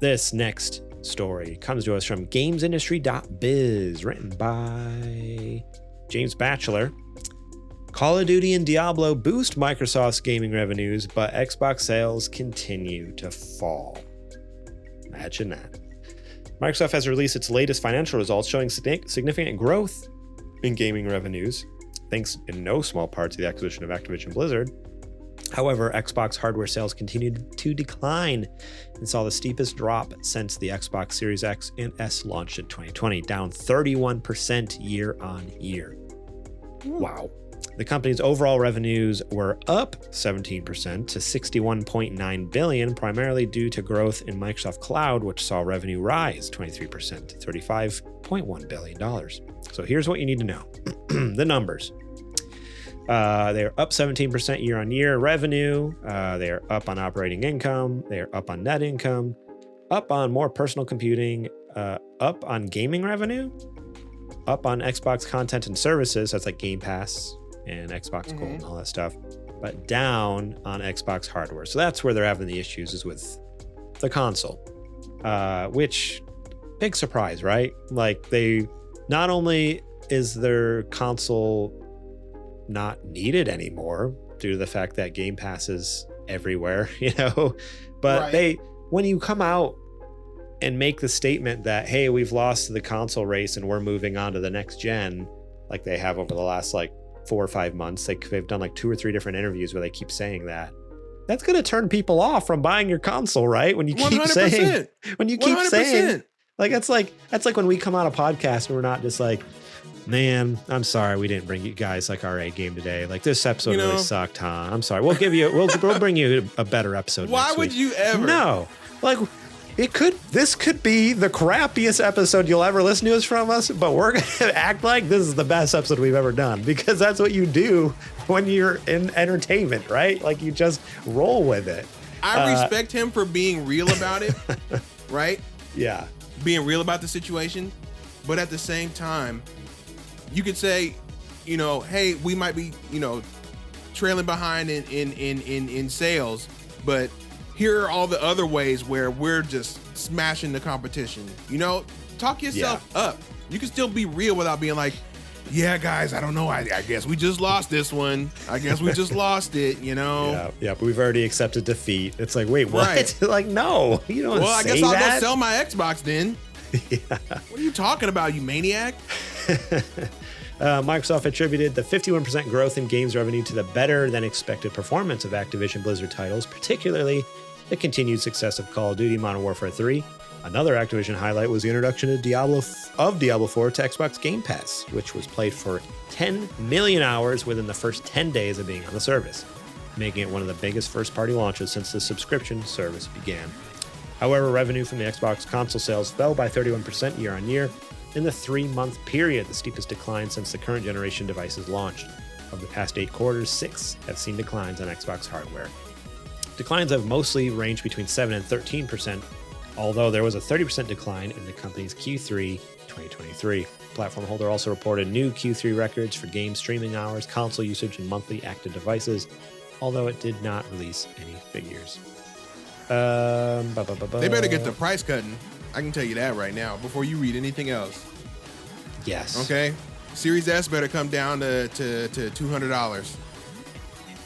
This next story comes to us from gamesindustry.biz, written by James Batchelor. Call of Duty and Diablo boost Microsoft's gaming revenues, but Xbox sales continue to fall. Imagine that. Microsoft has released its latest financial results showing significant growth in gaming revenues, thanks in no small part to the acquisition of Activision Blizzard. However, Xbox hardware sales continued to decline and saw the steepest drop since the Xbox Series X and S launched in 2020, down 31% year on year. Wow. The company's overall revenues were up 17% to $61.9 billion, primarily due to growth in Microsoft Cloud, which saw revenue rise 23% to $35.1 billion. So here's what you need to know. The numbers. They're up 17% year on year revenue. They are up on operating income. They are up on net income, up on more personal computing, up on gaming revenue, up on Xbox content and services. That's like Game Pass and Xbox Gold and all that stuff, but down on Xbox hardware. So that's where they're having the issues, is with the console, which big surprise, right? Like, they not only is their console not needed anymore due to the fact that Game Pass is everywhere, but when you come out and make the statement that, hey, we've lost the console race and we're moving on to the next gen, like they have over the last 4 or 5 months, they've done 2 or 3 different interviews where they keep saying that. That's going to turn people off from buying your console, right? When you keep 100%. saying, 100%. that's like when we come on a podcast and we're not just like, man, I'm sorry we didn't bring you guys our A game today. This episode really sucked, huh? I'm sorry. We'll bring you a better episode. Why would you ever? No, this could be the crappiest episode you'll ever listen to from us, but we're gonna act like this is the best episode we've ever done, because that's what you do when you're in entertainment, right? You just roll with it. I respect him for being real about it, right? Yeah. Being real about the situation, but at the same time, you could say, hey, we might be, trailing behind in sales, but here are all the other ways where we're just smashing the competition. Talk yourself up. You can still be real without being like, yeah, guys, I don't know. I guess we just lost this one. I guess we just lost it, Yeah, but we've already accepted defeat. It's like, wait, what? Right. No, you don't say that. Well, I guess I'll go sell my Xbox then. Yeah. What are you talking about, you maniac? Microsoft attributed the 51% growth in games revenue to the better than expected performance of Activision Blizzard titles, particularly the continued success of Call of Duty Modern Warfare 3. Another Activision highlight was the introduction of Diablo 4 to Xbox Game Pass, which was played for 10 million hours within the first 10 days of being on the service, making it one of the biggest first-party launches since the subscription service began. However, revenue from the Xbox console sales fell by 31% year on year in the 3-month period, the steepest decline since the current generation devices launched. Of the past 8 quarters, 6 have seen declines on Xbox hardware. Declines have mostly ranged between 7 and 13%, although there was a 30% decline in the company's Q3 2023. Platform Holder also reported new Q3 records for game streaming hours, console usage, and monthly active devices, although it did not release any figures. They better get the price cutting. I can tell you that right now before you read anything else. Yes. Okay. Series S better come down to $200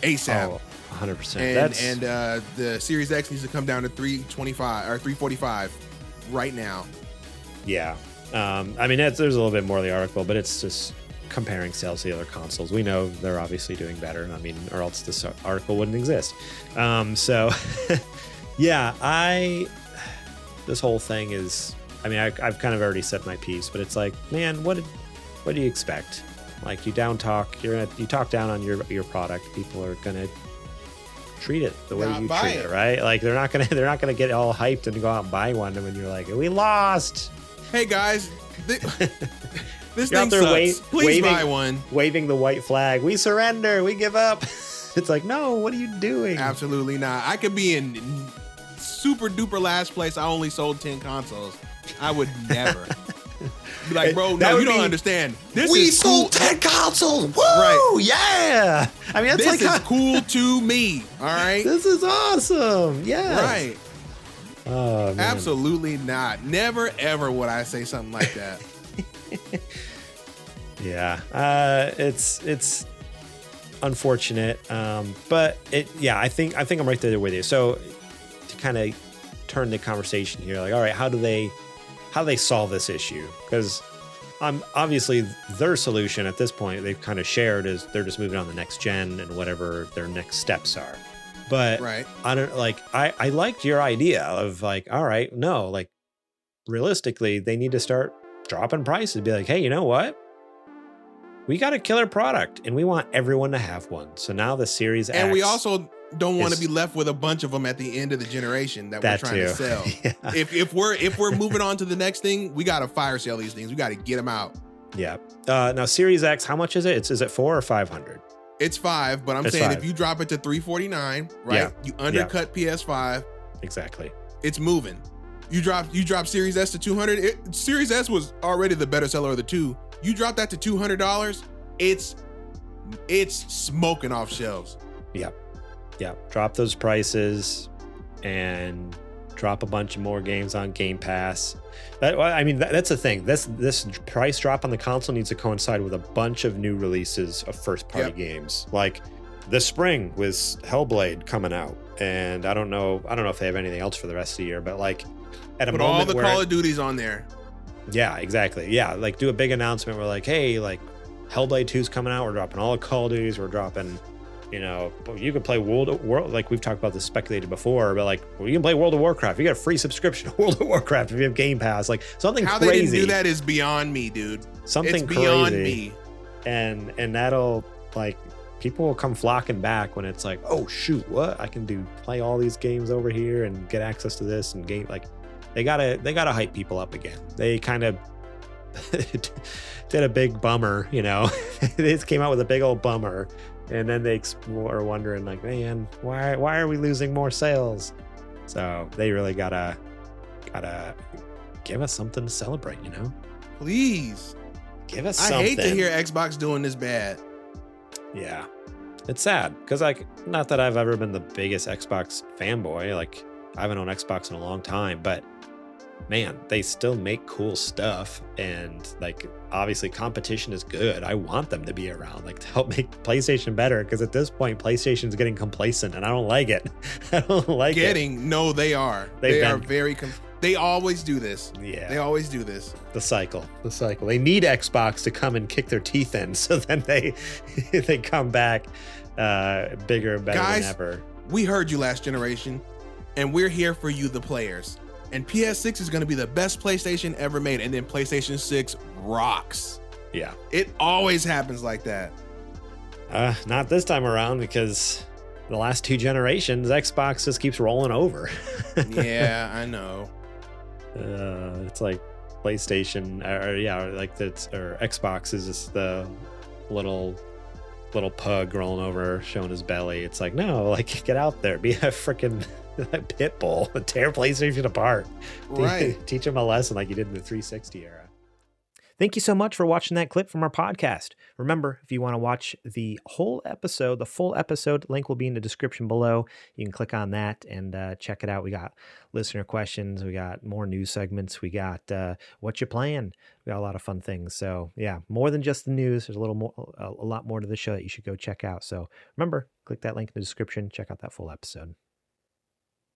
ASAP. Oh, 100%. And the Series X needs to come down to $325 or $345 right now. Yeah. There's a little bit more of the article, but it's just comparing sales to the other consoles. We know they're obviously doing better. Or else this article wouldn't exist. Yeah, this whole thing is, I've kind of already said my piece, but it's like, man, what do you expect? You you talk down on your product, people are gonna treat it the way you treat it, right? They're not gonna get all hyped and go out and buy one, and when you're like, we lost. Hey guys, this thing sucks. Please buy one. Waving the white flag. We surrender. We give up. It's like, no, what are you doing? Absolutely not. I could be in super duper last place. I only sold 10 consoles. I would never. Be like, bro, no, you don't understand. We sold 10 consoles. Woo! Right. Yeah. That's this is cool to me. All right. This is awesome. Yeah. Right. Oh, man. Absolutely not. Never, ever would I say something like that. Yeah. It's unfortunate. But I think I'm right there with you. So to kind of turn the conversation here, like, all right, how do they solve this issue? Because obviously their solution at this point, they've kind of shared, is they're just moving on the next gen and whatever their next steps are. But right. I don't like, I liked your idea of like, all right, no, like realistically, they need to start dropping prices, be like, hey, you know what? We got a killer product and we want everyone to have one. So now the Series X. And we also don't want to be left with a bunch of them at the end of the generation that we're trying to sell. Yeah. If we're moving on to the next thing, we got to fire sale these things. We got to get them out. Yeah. Now Series X, how much is it? Is it 400 or 500? It's 5, but I'm saying if you drop it to 349, right? Yeah. You undercut PS5. Exactly. It's moving. You drop Series S to 200. Series S was already the better seller of the two. You drop that to $200, it's smoking off shelves. Yeah. Yeah. Drop those prices and drop a bunch of more games on Game Pass. That's the thing. This price drop on the console needs to coincide with a bunch of new releases of first-party games. Like this spring with Hellblade coming out, and I don't know if they have anything else for the rest of the year, but like at a Put moment all the Call of Duties on there. Yeah, exactly. Yeah, like do a big announcement where like, hey, like Hellblade 2's coming out. We're dropping all the Call of Duties. We're dropping, you can play World, like we've talked about this speculated before, but like, well, you can play World of Warcraft. You got a free subscription to World of Warcraft if you have Game Pass. Like something How crazy. How they didn't do that is beyond me, dude. Something it's crazy. Beyond me. And that'll like people will come flocking back when it's like, oh shoot, what I can play all these games over here and get access to this and game like. They gotta hype people up again. They kind of did a big bummer, They just came out with a big old bummer, and then they are wondering like, man, why are we losing more sales? So they really gotta give us something to celebrate, Please give us something. I hate to hear Xbox doing this bad. Yeah, it's sad because like, not that I've ever been the biggest Xbox fanboy. Like I haven't owned Xbox in a long time, but man, they still make cool stuff, and like obviously competition is good. I want them to be around, like to help make PlayStation better, because at this point PlayStation's getting complacent and I don't like it. I don't like it. No, they are. They are very they always do this. Yeah. They always do this. The cycle. They need Xbox to come and kick their teeth in, so then they come back bigger and better than ever. We heard you last generation, and we're here for you, the players. And PS6 is going to be the best PlayStation ever made. And then PlayStation 6 rocks. Yeah. It always happens like that. Not this time around, because the last two generations, Xbox just keeps rolling over. Yeah, I know. It's like PlayStation, or Xbox is just the little pug rolling over, showing his belly. It's like, no, like get out there, be a freaking pit bull, tear PlayStation apart. Right. Teach them a lesson like you did in the 360 era. Thank you so much for watching that clip from our podcast. Remember, if you want to watch the whole episode, the full episode, link will be in the description below. You can click on that and check it out. We got listener questions. We got more news segments. We got what you playing. We got a lot of fun things. So yeah, more than just the news. There's a lot more to the show that you should go check out. So remember, click that link in the description. Check out that full episode.